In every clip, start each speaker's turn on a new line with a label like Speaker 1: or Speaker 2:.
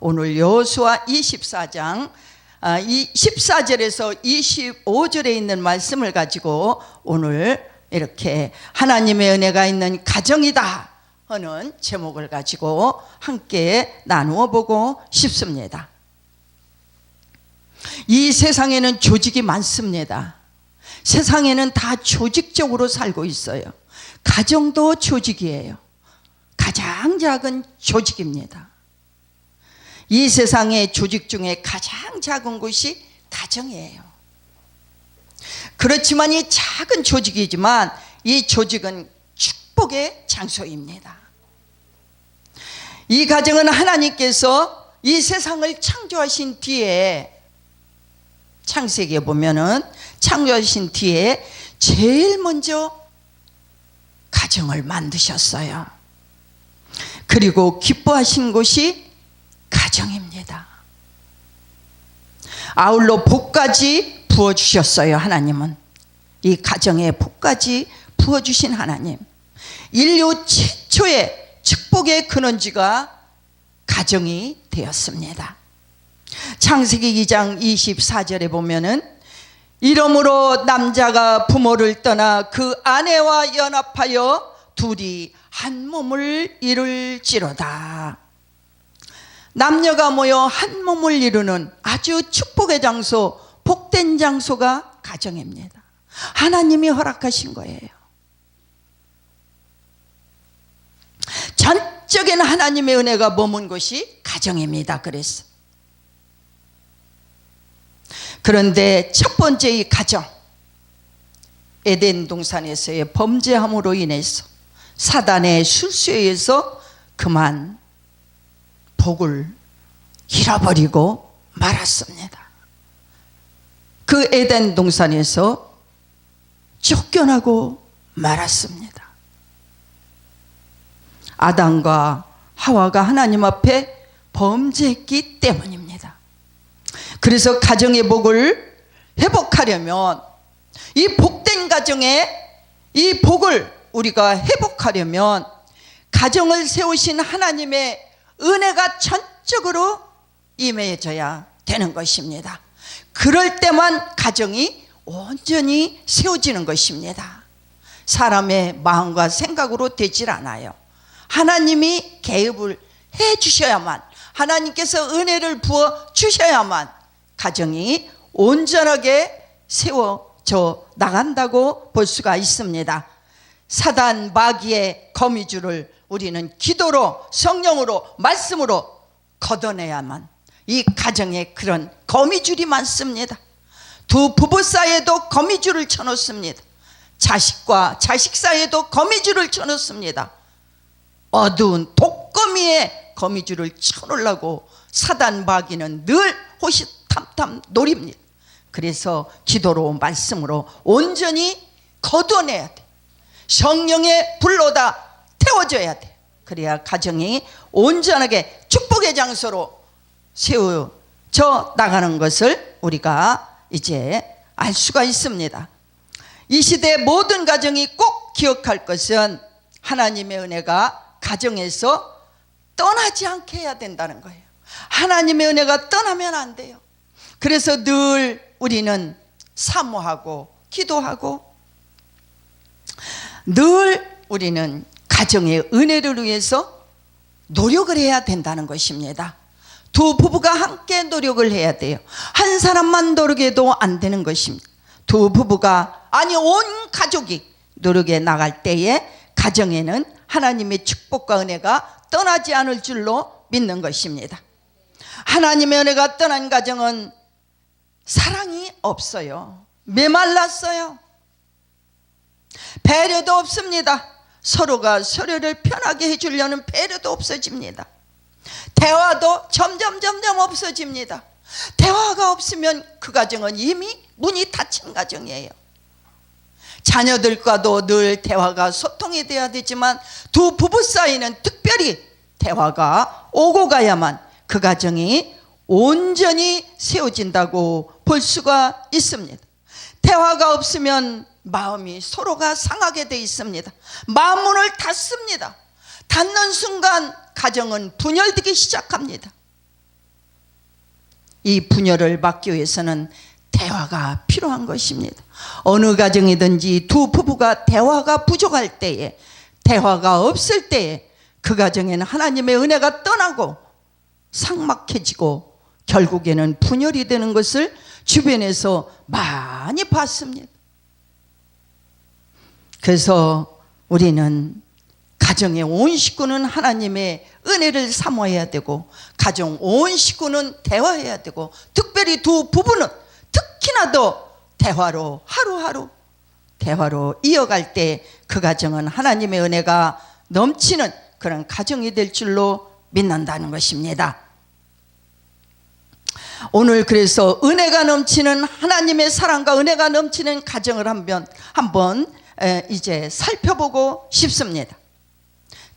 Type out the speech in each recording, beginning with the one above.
Speaker 1: 오늘 여호수아 24장 14절에서 25절에 있는 말씀을 가지고 오늘 이렇게 하나님의 은혜가 있는 가정이다 하는 제목을 가지고 함께 나누어 보고 싶습니다. 이 세상에는 조직이 많습니다. 세상에는 다 조직적으로 살고 있어요. 가정도 조직이에요. 가장 작은 조직입니다. 이 세상의 조직 중에 가장 작은 곳이 가정이에요. 그렇지만 이 작은 조직이지만 이 조직은 축복의 장소입니다. 이 가정은 하나님께서 이 세상을 창조하신 뒤에, 창세기에 보면은 창조하신 뒤에 제일 먼저 가정을 만드셨어요. 그리고 기뻐하신 곳이 가정입니다. 아울러 복까지 부어주셨어요. 하나님은 이 가정에 복까지 부어주신 하나님, 인류 최초의 축복의 근원지가 가정이 되었습니다. 창세기 2장 24절에 보면은 이러므로 남자가 부모를 떠나 그 아내와 연합하여 둘이 한 몸을 이룰지로다. 남녀가 모여 한 몸을 이루는 아주 축복의 장소, 복된 장소가 가정입니다. 하나님이 허락하신 거예요. 전적인 하나님의 은혜가 머문 곳이 가정입니다. 그런데 첫 번째 이 가정, 에덴 동산에서의 범죄함으로 인해서 사단의 술수에 의해서 그만 복을 잃어버리고 말았습니다. 그 에덴 동산에서 쫓겨나고 말았습니다. 아담과 하와가 하나님 앞에 범죄했기 때문입니다. 그래서 가정의 복을 회복하려면, 이 복된 가정의 이 복을 우리가 회복하려면 가정을 세우신 하나님의 은혜가 전적으로 임해져야 되는 것입니다. 그럴 때만 가정이 온전히 세워지는 것입니다. 사람의 마음과 생각으로 되질 않아요. 하나님이 개입을 해 주셔야만, 하나님께서 은혜를 부어 주셔야만 가정이 온전하게 세워져 나간다고 볼 수가 있습니다. 사단 마귀의 거미줄을 우리는 기도로, 성령으로, 말씀으로 걷어내야만, 이 가정에 그런 거미줄이 많습니다. 두 부부 사이에도 거미줄을 쳐놓습니다. 자식과 자식 사이에도 거미줄을 쳐놓습니다. 어두운 독거미에 거미줄을 쳐놓으려고 사단 마귀는 늘 호시탐탐 노립니다. 그래서 기도로, 말씀으로 온전히 걷어내야 돼. 성령의 불로다 태워줘야 돼. 그래야 가정이 온전하게 축복의 장소로 세워져 나가는 것을 우리가 이제 알 수가 있습니다. 이 시대 모든 가정이 꼭 기억할 것은 하나님의 은혜가 가정에서 떠나지 않게 해야 된다는 거예요. 하나님의 은혜가 떠나면 안 돼요. 그래서 늘 우리는 사모하고 기도하고 늘 우리는 가정의 은혜를 위해서 노력을 해야 된다는 것입니다. 두 부부가 함께 노력을 해야 돼요. 한 사람만 노력해도 안 되는 것입니다. 두 부부가, 아니 온 가족이 노력해 나갈 때에 가정에는 하나님의 축복과 은혜가 떠나지 않을 줄로 믿는 것입니다. 하나님의 은혜가 떠난 가정은 사랑이 없어요. 메말랐어요. 배려도 없습니다. 서로가 서로를 편하게 해주려는 배려도 없어집니다. 대화도 점점 없어집니다. 대화가 없으면 그 가정은 이미 문이 닫힌 가정이에요. 자녀들과도 늘 대화가 소통이 돼야 되지만 두 부부 사이는 특별히 대화가 오고 가야만 그 가정이 온전히 세워진다고 볼 수가 있습니다. 대화가 없으면 마음이 서로가 상하게 돼 있습니다. 마음문을 닫습니다. 닫는 순간 가정은 분열되기 시작합니다. 이 분열을 막기 위해서는 대화가 필요한 것입니다. 어느 가정이든지 두 부부가 대화가 부족할 때에, 대화가 없을 때에 그 가정에는 하나님의 은혜가 떠나고 삭막해지고 결국에는 분열이 되는 것을 주변에서 많이 봤습니다. 그래서 우리는 가정의 온 식구는 하나님의 은혜를 사모해야 되고, 가정 온 식구는 대화해야 되고, 특별히 두 부부는 특히나 더 대화로, 하루하루 대화로 이어갈 때 그 가정은 하나님의 은혜가 넘치는 그런 가정이 될 줄로 믿는다는 것입니다. 오늘 그래서 은혜가 넘치는, 하나님의 사랑과 은혜가 넘치는 가정을 한번 이제 살펴보고 싶습니다.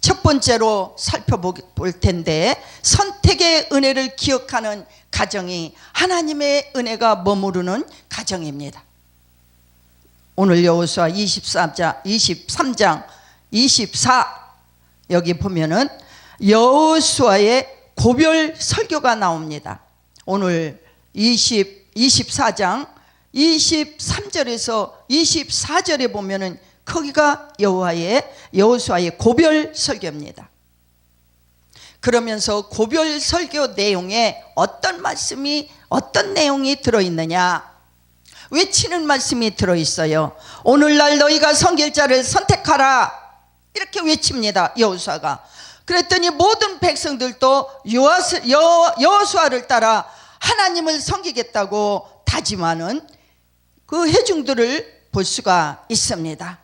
Speaker 1: 첫 번째로 살펴볼 텐데, 선택의 은혜를 기억하는 가정이 하나님의 은혜가 머무르는 가정입니다. 오늘 여호수아 23장 24 여기 보면은 여호수아의 고별 설교가 나옵니다. 오늘 24장 23절에서 24절에 보면은 거기가 여호수아의 고별 설교입니다. 그러면서 고별 설교 내용에 어떤 말씀이, 어떤 내용이 들어있느냐, 외치는 말씀이 들어있어요. 오늘날 너희가 섬길 자를 선택하라, 이렇게 외칩니다, 여호수아가. 그랬더니 모든 백성들도 여호수아를 따라 하나님을 섬기겠다고 다짐하는 그 회중들을 볼 수가 있습니다.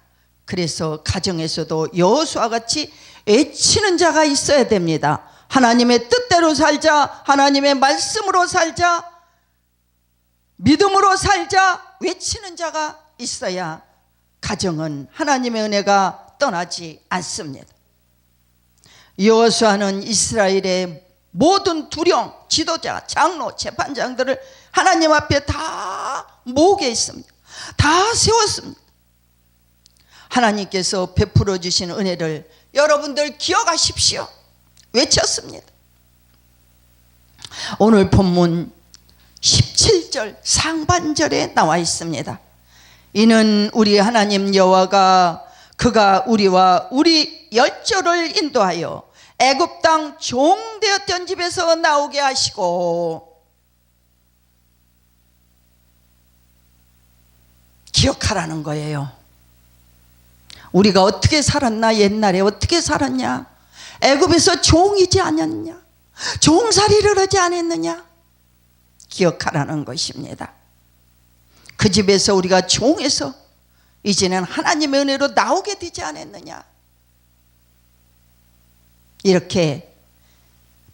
Speaker 1: 그래서 가정에서도 여호수아 같이 외치는 자가 있어야 됩니다. 하나님의 뜻대로 살자, 하나님의 말씀으로 살자, 믿음으로 살자, 외치는 자가 있어야 가정은 하나님의 은혜가 떠나지 않습니다. 여호수아는 이스라엘의 모든 두령, 지도자, 장로, 재판장들을 하나님 앞에 다 모으게 했습니다. 다 세웠습니다. 하나님께서 베풀어 주신 은혜를 여러분들 기억하십시오. 외쳤습니다. 오늘 본문 17절 상반절에 나와 있습니다. 이는 우리 하나님 여호와가 그가 우리와 우리 열조를 인도하여 애굽 땅 종되었던 집에서 나오게 하시고, 기억하라는 거예요. 우리가 어떻게 살았나, 옛날에 어떻게 살았냐, 애굽에서 종이지 않았냐, 종살이를 하지 않았느냐, 기억하라는 것입니다. 그 집에서 우리가 종에서 이제는 하나님의 은혜로 나오게 되지 않았느냐, 이렇게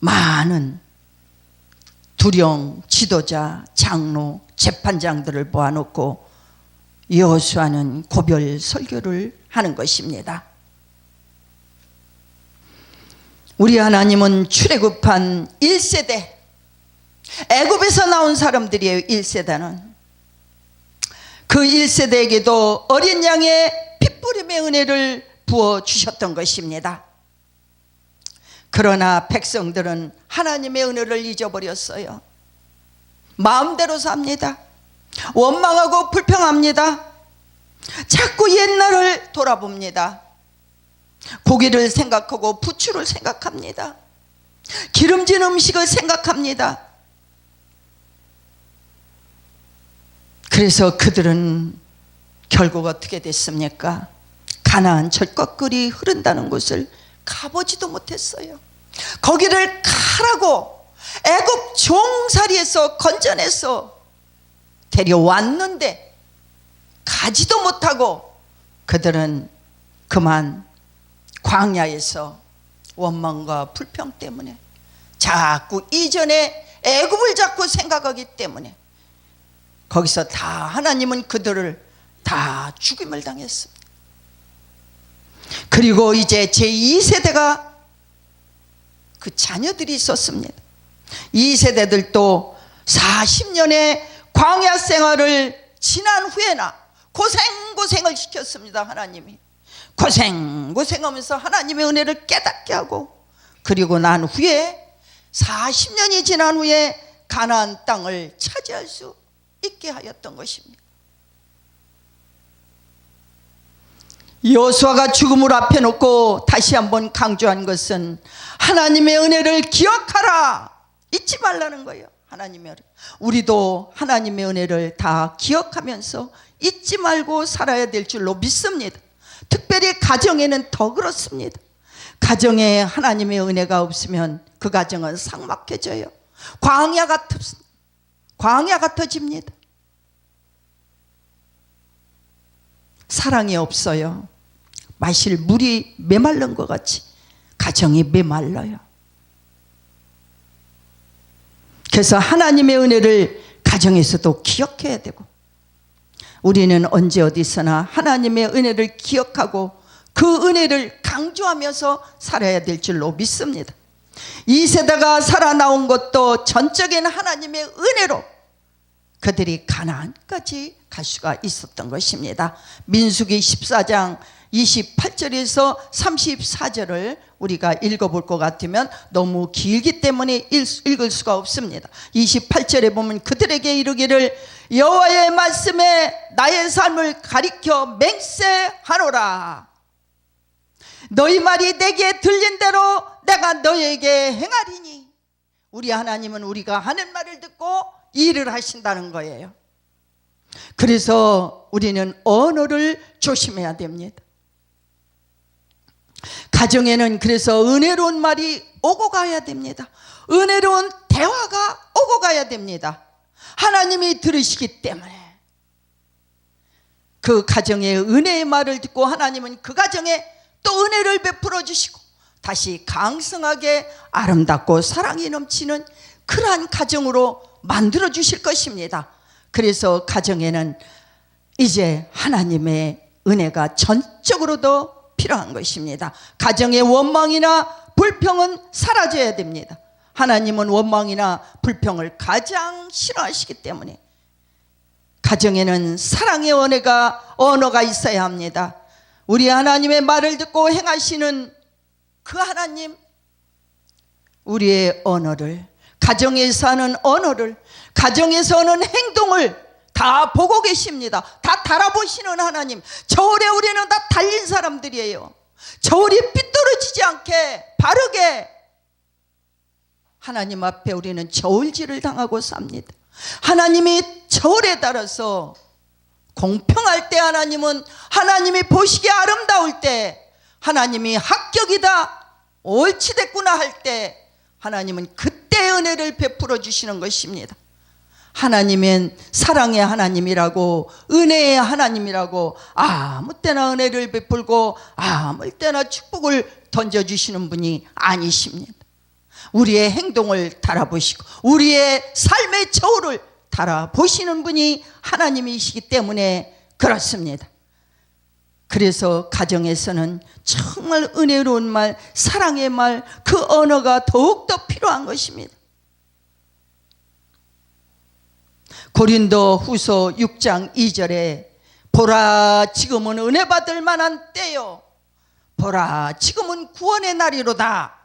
Speaker 1: 많은 두령, 지도자, 장로, 재판장들을 모아놓고 여호수아는 고별 설교를 하는 것입니다. 우리 하나님은 출애굽한 1세대, 애굽에서 나온 사람들이에요. 1세대는 그 1세대에게도 어린 양의 핏부림의 은혜를 부어주셨던 것입니다. 그러나 백성들은 하나님의 은혜를 잊어버렸어요. 마음대로 삽니다. 원망하고 불평합니다. 자꾸 옛날을 돌아봅니다. 고기를 생각하고 부추를 생각합니다. 기름진 음식을 생각합니다. 그래서 그들은 결국 어떻게 됐습니까? 가나안 젖거끌이 흐른다는 곳을 가보지도 못했어요. 거기를 가라고 애굽 종살이에서 건져내서 데려왔는데 가지도 못하고 그들은 그만 광야에서 원망과 불평 때문에 자꾸 이전에 애굽을 자꾸 생각하기 때문에 거기서 다 하나님은 그들을 다 죽임을 당했습니다. 그리고 이제 제2세대가 그 자녀들이 있었습니다. 이 세대들도 40년의 광야 생활을 지난 후에나 고생을 시켰습니다. 하나님이 고생하면서 하나님의 은혜를 깨닫게 하고, 그리고 난 후에 40년이 지난 후에 가나안 땅을 차지할 수 있게 하였던 것입니다. 여호수아가 죽음을 앞에 놓고 다시 한번 강조한 것은 하나님의 은혜를 기억하라, 잊지 말라는 거예요. 하나님의 은혜. 우리도 하나님의 은혜를 다 기억하면서 잊지 말고 살아야 될 줄로 믿습니다. 특별히 가정에는 더 그렇습니다. 가정에 하나님의 은혜가 없으면 그 가정은 삭막해져요. 광야 같아집니다. 사랑이 없어요. 마실 물이 메말른 것 같이 가정이 메말라요. 그래서 하나님의 은혜를 가정에서도 기억해야 되고, 우리는 언제 어디서나 하나님의 은혜를 기억하고 그 은혜를 강조하면서 살아야 될 줄로 믿습니다. 이 세대가 살아나온 것도 전적인 하나님의 은혜로 그들이 가나안까지 갈 수가 있었던 것입니다. 민수기 14장 28절에서 34절을 우리가 읽어볼 것 같으면 너무 길기 때문에 읽을 수가 없습니다. 28절에 보면 그들에게 이르기를 여호와의 말씀에 나의 삶을 가리켜 맹세하노라. 너희 말이 내게 들린 대로 내가 너에게 행하리니. 우리 하나님은 우리가 하는 말을 듣고 일을 하신다는 거예요. 그래서 우리는 언어를 조심해야 됩니다. 가정에는 그래서 은혜로운 말이 오고 가야 됩니다. 은혜로운 대화가 오고 가야 됩니다. 하나님이 들으시기 때문에 그 가정의 은혜의 말을 듣고 하나님은 그 가정에 또 은혜를 베풀어 주시고 다시 강성하게 아름답고 사랑이 넘치는 그러한 가정으로 만들어 주실 것입니다. 그래서 가정에는 이제 하나님의 은혜가 전적으로도 필요한 것입니다. 가정의 원망이나 불평은 사라져야 됩니다. 하나님은 원망이나 불평을 가장 싫어하시기 때문에 가정에는 사랑의 언어가 있어야 합니다. 우리 하나님의 말을 듣고 행하시는 그 하나님, 우리의 언어를, 가정에서 하는 언어를, 가정에서 하는 행동을 다 보고 계십니다. 다 달아보시는 하나님. 저울에 우리는 다 달린 사람들이에요. 저울이 삐뚤어지지 않게 바르게 하나님 앞에 우리는 저울질을 당하고 삽니다. 하나님이 저울에 따라서 공평할 때, 하나님은 하나님이 보시기에 아름다울 때, 하나님이 합격이다, 옳지 됐구나 할 때 하나님은 그때 은혜를 베풀어 주시는 것입니다. 하나님은 사랑의 하나님이라고, 은혜의 하나님이라고 아무 때나 은혜를 베풀고 아무 때나 축복을 던져주시는 분이 아니십니다. 우리의 행동을 달아보시고 우리의 삶의 저울을 달아보시는 분이 하나님이시기 때문에 그렇습니다. 그래서 가정에서는 정말 은혜로운 말, 사랑의 말, 그 언어가 더욱더 필요한 것입니다. 고린도 후서 6장 2절에 보라 지금은 은혜 받을 만한 때요, 보라 지금은 구원의 날이로다,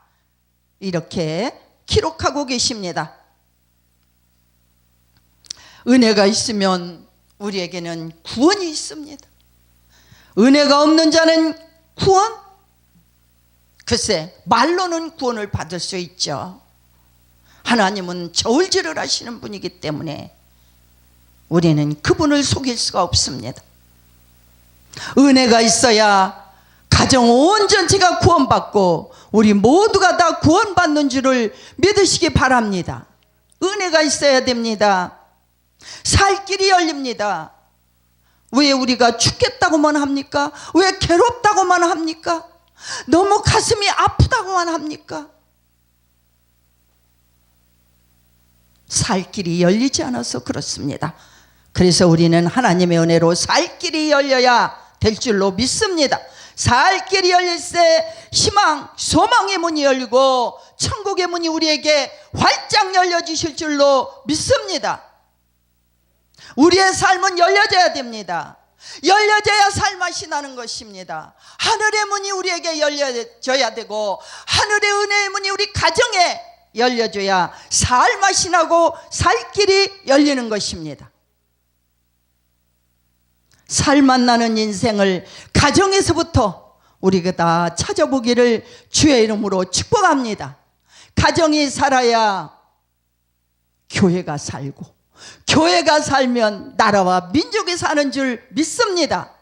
Speaker 1: 이렇게 기록하고 계십니다. 은혜가 있으면 우리에게는 구원이 있습니다. 은혜가 없는 자는 구원? 글쎄, 말로는 구원을 받을 수 있죠. 하나님은 저울질을 하시는 분이기 때문에 우리는 그분을 속일 수가 없습니다. 은혜가 있어야 가정 온 전체가 구원받고 우리 모두가 다 구원받는 줄을 믿으시기 바랍니다. 은혜가 있어야 됩니다. 살 길이 열립니다. 왜 우리가 죽겠다고만 합니까? 왜 괴롭다고만 합니까? 너무 가슴이 아프다고만 합니까? 살 길이 열리지 않아서 그렇습니다. 그래서 우리는 하나님의 은혜로 살 길이 열려야 될 줄로 믿습니다. 살 길이 열릴 때 희망, 소망의 문이 열리고 천국의 문이 우리에게 활짝 열려주실 줄로 믿습니다. 우리의 삶은 열려져야 됩니다. 열려져야 살맛이 나는 것입니다. 하늘의 문이 우리에게 열려져야 되고 하늘의 은혜의 문이 우리 가정에 열려줘야 살 맛이 나고 살 길이 열리는 것입니다. 살맛 나는 인생을 가정에서부터 우리가 다 찾아보기를 주의 이름으로 축복합니다. 가정이 살아야 교회가 살고, 교회가 살면 나라와 민족이 사는 줄 믿습니다.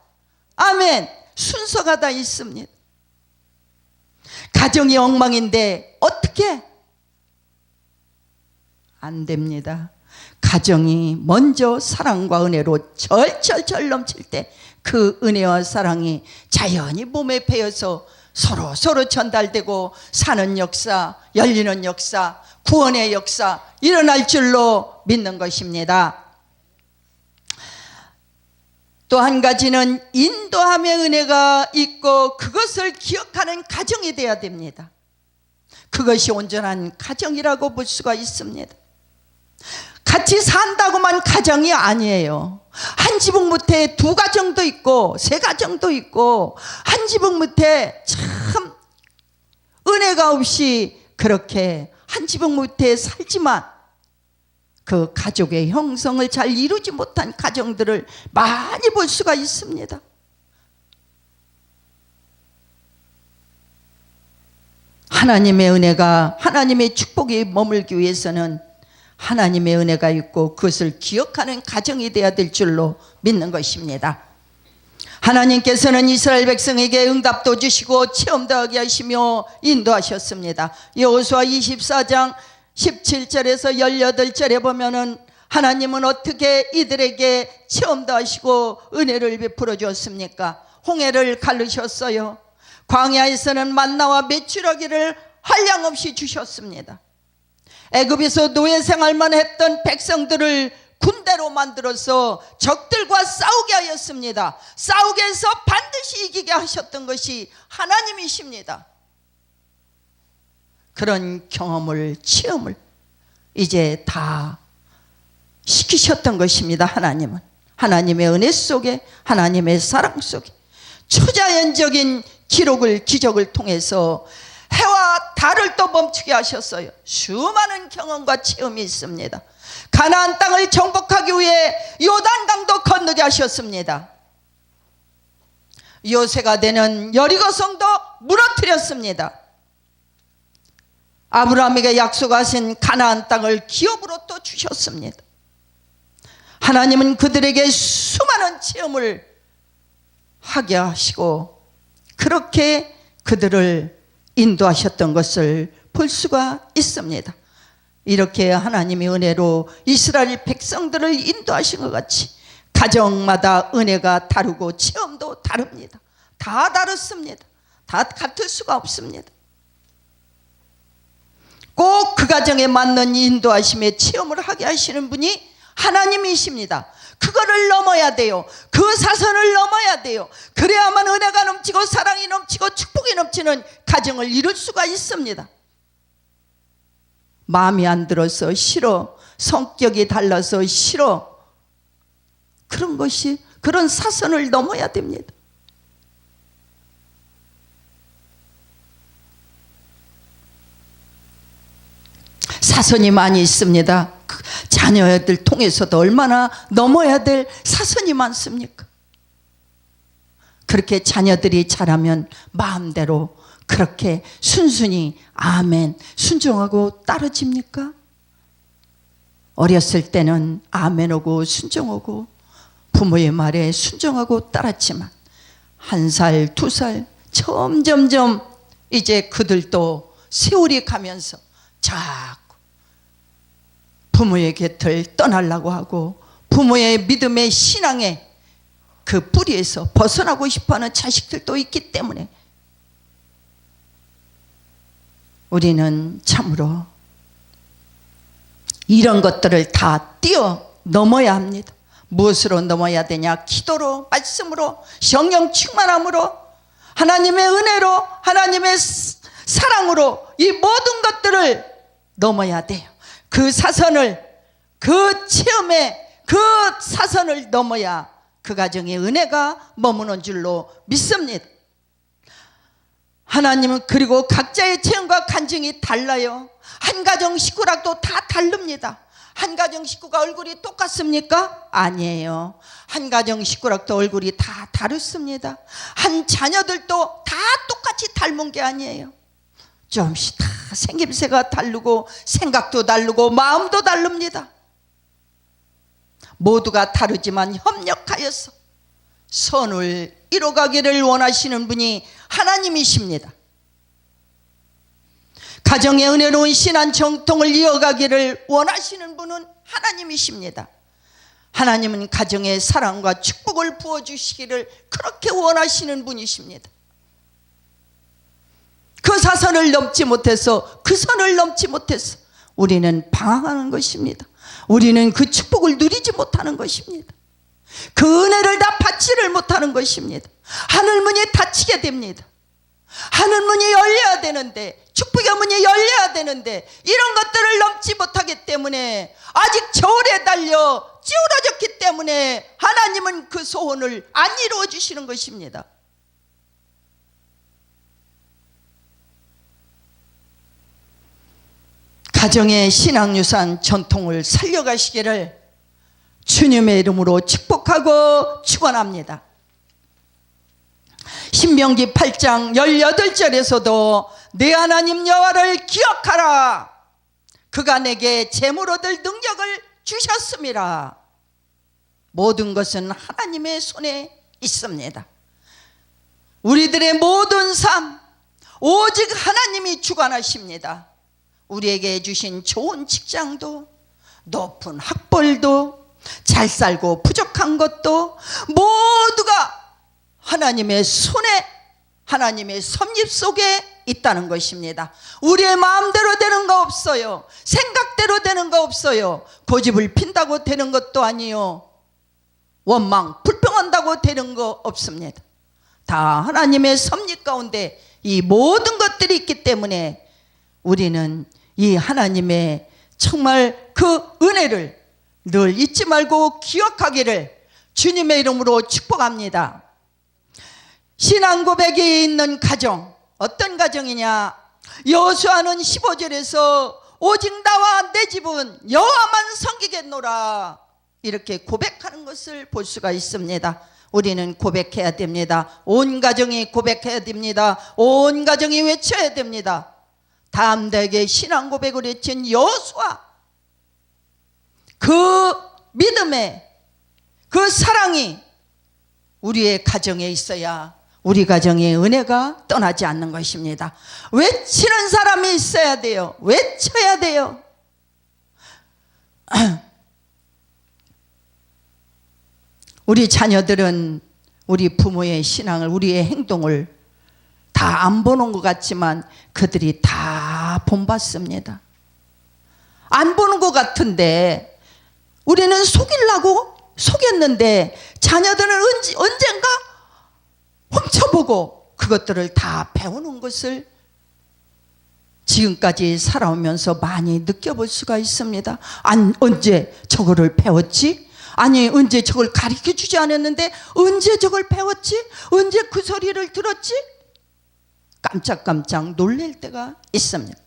Speaker 1: 아멘. 순서가 다 있습니다. 가정이 엉망인데 어떻게? 안 됩니다. 가정이 먼저 사랑과 은혜로 절절절 넘칠 때 그 은혜와 사랑이 자연히 몸에 배어서 서로 전달되고 사는 역사, 열리는 역사, 구원의 역사 일어날 줄로 믿는 것입니다. 또 한 가지는 인도함의 은혜가 있고 그것을 기억하는 가정이 되어야 됩니다. 그것이 온전한 가정이라고 볼 수가 있습니다. 같이 산다고만 가정이 아니에요. 한 지붕 밑에 두 가정도 있고 세 가정도 있고, 한 지붕 밑에 참 은혜가 없이 그렇게 한 지붕 밑에 살지만 그 가족의 형성을 잘 이루지 못한 가정들을 많이 볼 수가 있습니다. 하나님의 은혜가, 하나님의 축복이 머물기 위해서는 하나님의 은혜가 있고 그것을 기억하는 가정이 되어야 될 줄로 믿는 것입니다. 하나님께서는 이스라엘 백성에게 응답도 주시고 체험도 하게 하시며 인도하셨습니다. 여호수아 24장 17절에서 18절에 보면은 하나님은 어떻게 이들에게 체험도 하시고 은혜를 베풀어 주었습니까? 홍해를 가르셨어요. 광야에서는 만나와 메추라기를 한량없이 주셨습니다. 애굽에서 노예 생활만 했던 백성들을 군대로 만들어서 적들과 싸우게 하였습니다. 싸우게 해서 반드시 이기게 하셨던 것이 하나님이십니다. 그런 경험을, 체험을 이제 다 시키셨던 것입니다. 하나님은 하나님의 은혜 속에, 하나님의 사랑 속에 초자연적인 기적을 통해서 해와 달을 또 멈추게 하셨어요. 수많은 경험과 체험이 있습니다. 가나안 땅을 정복하기 위해 요단강도 건너게 하셨습니다. 요새가 되는 여리고성도 무너뜨렸습니다. 아브라함에게 약속하신 가나안 땅을 기업으로 또 주셨습니다. 하나님은 그들에게 수많은 체험을 하게 하시고 그렇게 그들을 인도하셨던 것을 볼 수가 있습니다. 이렇게 하나님의 은혜로 이스라엘 백성들을 인도하신 것 같이 가정마다 은혜가 다르고 체험도 다릅니다. 다 다릅니다. 다 같을 수가 없습니다. 꼭 그 가정에 맞는 인도하심의 체험을 하게 하시는 분이 하나님이십니다. 그거를 넘어야 돼요. 그 사선을 넘어야 돼요. 그래야만 은혜가 넘치고 사랑이 넘치고 축복이 넘치는 가정을 이룰 수가 있습니다. 마음이 안 들어서 싫어, 성격이 달라서 싫어, 그런 사선을 넘어야 됩니다. 사선이 많이 있습니다. 자녀들 통해서도 얼마나 넘어야 될 사선이 많습니까? 그렇게 자녀들이 자라면 마음대로 그렇게 순순히 아멘 순종하고 따라집니까? 어렸을 때는 아멘하고 순종하고 부모의 말에 순종하고 따랐지만 1살, 2살 점점점 이제 그들도 세월이 가면서 자꾸 부모의 곁을 떠나려고 하고 부모의 믿음의 신앙의 그 뿌리에서 벗어나고 싶어하는 자식들도 있기 때문에 우리는 참으로 이런 것들을 다 뛰어넘어야 합니다. 무엇으로 넘어야 되냐? 기도로, 말씀으로, 성령 충만함으로, 하나님의 은혜로, 하나님의 사랑으로 이 모든 것들을 넘어야 돼요. 그 사선을, 그 체험에 그 사선을 넘어야 그 가정의 은혜가 머무는 줄로 믿습니다. 하나님은 그리고 각자의 체험과 간증이 달라요. 한 가정 식구랑도 다 다릅니다. 한 가정 식구가 얼굴이 똑같습니까? 아니에요. 한 가정 식구랑도 얼굴이 다 다릅니다. 한 자녀들도 다 똑같이 닮은 게 아니에요. 조금씩 다 생김새가 다르고 생각도 다르고 마음도 다릅니다. 모두가 다르지만 협력하여서 선을 이뤄가기를 원하시는 분이 하나님이십니다. 가정의 은혜로운 신앙 정통을 이어가기를 원하시는 분은 하나님이십니다. 하나님은 가정에 사랑과 축복을 부어주시기를 그렇게 원하시는 분이십니다. 그 사선을 넘지 못해서, 그 선을 넘지 못해서 우리는 방황하는 것입니다. 우리는 그 축복을 누리지 못하는 것입니다. 그 은혜를 다 받지를 못하는 것입니다. 하늘문이 닫히게 됩니다. 하늘문이 열려야 되는데, 축복의 문이 열려야 되는데 이런 것들을 넘지 못하기 때문에 아직 저울에 달려 찌우러졌기 때문에 하나님은 그 소원을 안 이루어 주시는 것입니다. 가정의 신앙유산 전통을 살려가시기를 주님의 이름으로 축복하고 축원합니다. 신명기 8장 18절에서도 내 하나님 여호와를 기억하라. 그가 내게 재물 얻을 능력을 주셨음이라. 모든 것은 하나님의 손에 있습니다. 우리들의 모든 삶 오직 하나님이 주관하십니다. 우리에게 주신 좋은 직장도, 높은 학벌도, 잘 살고 부족한 것도 모두가 하나님의 손에, 하나님의 섭립 속에 있다는 것입니다. 우리의 마음대로 되는 거 없어요. 생각대로 되는 거 없어요. 고집을 핀다고 되는 것도 아니요, 원망 불평한다고 되는 거 없습니다. 다 하나님의 섭립 가운데 이 모든 것들이 있기 때문에 우리는 이 하나님의 정말 그 은혜를 늘 잊지 말고 기억하기를 주님의 이름으로 축복합니다. 신앙 고백이 있는 가정, 어떤 가정이냐? 여호수아는 15절에서 오직 나와 내 집은 여호와만 섬기겠노라 이렇게 고백하는 것을 볼 수가 있습니다. 우리는 고백해야 됩니다. 온 가정이 고백해야 됩니다. 온 가정이 외쳐야 됩니다. 담대하게 신앙 고백을 외친 여호수아, 그 믿음의 그 사랑이 우리의 가정에 있어야 우리 가정의 은혜가 떠나지 않는 것입니다. 외치는 사람이 있어야 돼요. 외쳐야 돼요. 우리 자녀들은 우리 부모의 신앙을, 우리의 행동을 다 안 보는 것 같지만 그들이 다 본받습니다. 안 보는 것 같은데 우리는 속이려고 속였는데 자녀들은 언젠가 훔쳐보고 그것들을 다 배우는 것을 지금까지 살아오면서 많이 느껴볼 수가 있습니다. 언제 저거를 배웠지? 아니 언제 저걸 가르쳐주지 않았는데 언제 저걸 배웠지? 언제 그 소리를 들었지? 깜짝깜짝 놀랄 때가 있습니다.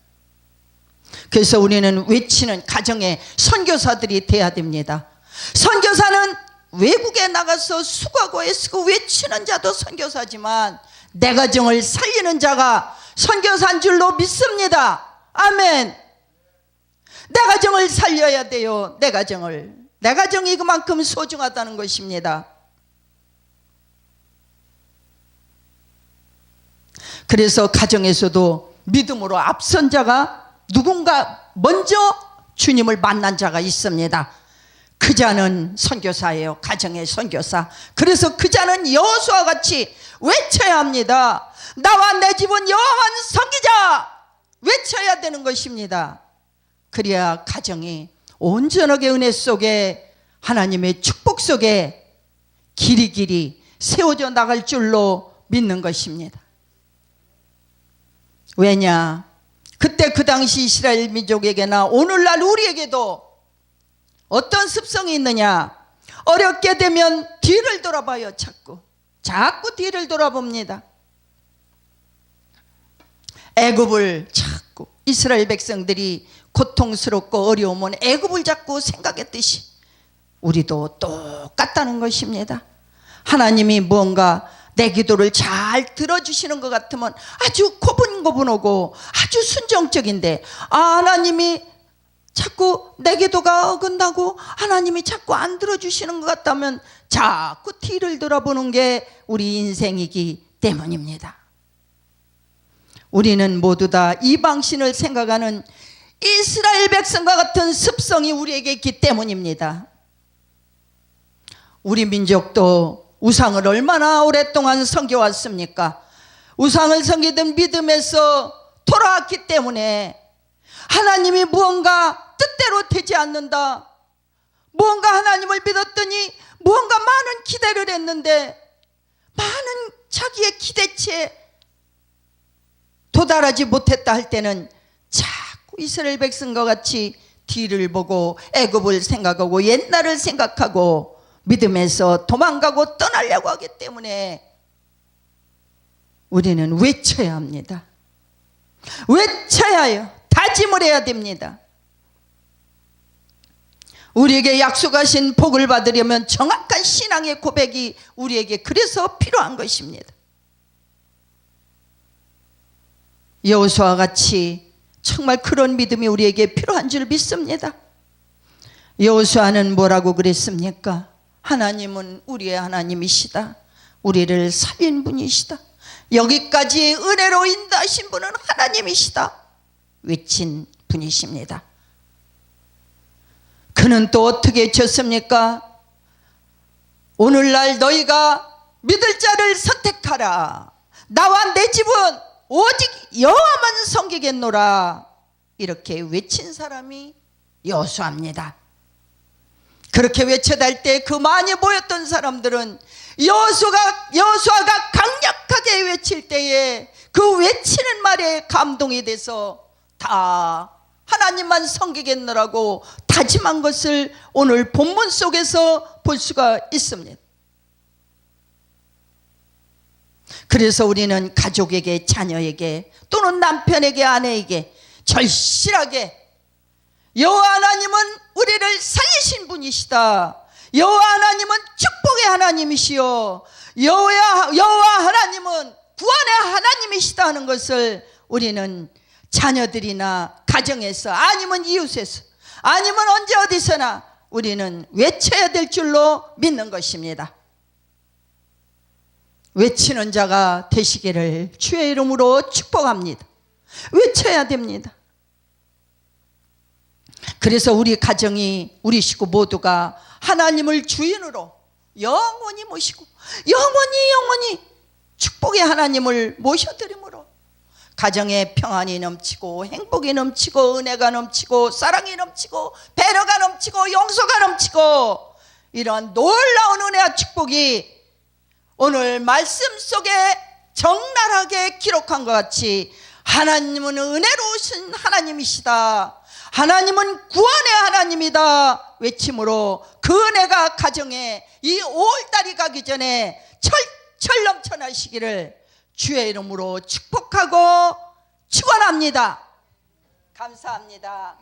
Speaker 1: 그래서 우리는 외치는 가정의 선교사들이 돼야 됩니다. 선교사는 외국에 나가서 수고하고 애쓰고 외치는 자도 선교사지만 내 가정을 살리는 자가 선교사인 줄로 믿습니다. 아멘. 내 가정을 살려야 돼요. 내 가정이 그만큼 소중하다는 것입니다. 그래서 가정에서도 믿음으로 앞선 자가 누군가 먼저 주님을 만난 자가 있습니다. 그 자는 선교사예요. 가정의 선교사. 그래서 그 자는 여호수아와 같이 외쳐야 합니다. 나와 내 집은 여호와만 섬기자 외쳐야 되는 것입니다. 그래야 가정이 온전하게 은혜 속에 하나님의 축복 속에 길이길이 세워져 나갈 줄로 믿는 것입니다. 왜냐? 그때 그 당시 이스라엘 민족에게나 오늘날 우리에게도 어떤 습성이 있느냐? 어렵게 되면 뒤를 돌아봐요. 자꾸 뒤를 돌아봅니다. 애굽을 자꾸 자꾸 이스라엘 백성들이 고통스럽고 어려우면 애굽을 자꾸 생각했듯이 우리도 똑같다는 것입니다. 하나님이 뭔가 내 기도를 잘 들어주시는 것 같으면 아주 고분고분하고 아주 순종적인데, 하나님이 자꾸 내 기도가 어긋나고 하나님이 자꾸 안 들어주시는 것 같다면 자꾸 뒤를 돌아보는 게 우리 인생이기 때문입니다. 우리는 모두 다 이방신을 생각하는 이스라엘 백성과 같은 습성이 우리에게 있기 때문입니다. 우리 민족도 우상을 얼마나 오랫동안 섬겨왔습니까? 우상을 섬기던 믿음에서 돌아왔기 때문에 하나님이 무언가 뜻대로 되지 않는다, 무언가 하나님을 믿었더니 무언가 많은 기대를 했는데 많은 자기의 기대치에 도달하지 못했다 할 때는 자꾸 이스라엘 백성과 같이 뒤를 보고 애굽을 생각하고 옛날을 생각하고 믿음에서 도망가고 떠나려고 하기 때문에 우리는 외쳐야 합니다. 외쳐야 해요. 다짐을 해야 됩니다. 우리에게 약속하신 복을 받으려면 정확한 신앙의 고백이 우리에게 그래서 필요한 것입니다. 여호수아와 같이 정말 그런 믿음이 우리에게 필요한 줄 믿습니다. 여호수아는 뭐라고 그랬습니까? 하나님은 우리의 하나님이시다. 우리를 살린 분이시다. 여기까지 은혜로 인도하신 분은 하나님이시다. 외친 분이십니다. 그는 또 어떻게 외쳤습니까? 오늘날 너희가 믿을 자를 선택하라. 나와 내 집은 오직 여호와만 섬기겠노라. 이렇게 외친 사람이 여호수아입니다. 그렇게 외쳐달 때 그 많이 모였던 사람들은 여호수아가 강력하게 외칠 때에 그 외치는 말에 감동이 돼서 다 하나님만 섬기겠노라고 다짐한 것을 오늘 본문 속에서 볼 수가 있습니다. 그래서 우리는 가족에게, 자녀에게, 또는 남편에게, 아내에게 절실하게 여호와 하나님은 우리를 살리신 분이시다. 여호와 하나님은 축복의 하나님이시요, 여호와 하나님은 구원의 하나님이시다 하는 것을 우리는 자녀들이나 가정에서, 아니면 이웃에서, 아니면 언제 어디서나 우리는 외쳐야 될 줄로 믿는 것입니다. 외치는 자가 되시기를 주의 이름으로 축복합니다. 외쳐야 됩니다. 그래서 우리 가정이, 우리 식구 모두가 하나님을 주인으로 영원히 모시고 영원히 축복의 하나님을 모셔드림으로 가정에 평안이 넘치고 행복이 넘치고 은혜가 넘치고 사랑이 넘치고 배려가 넘치고 용서가 넘치고 이러한 놀라운 은혜와 축복이 오늘 말씀 속에 적나라하게 기록한 것 같이 하나님은 은혜로우신 하나님이시다, 하나님은 구원의 하나님이다 외침으로 그 은혜가 가정에 이 5월달이 가기 전에 철철 넘쳐나시기를 주의 이름으로 축복하고 축원합니다. 감사합니다.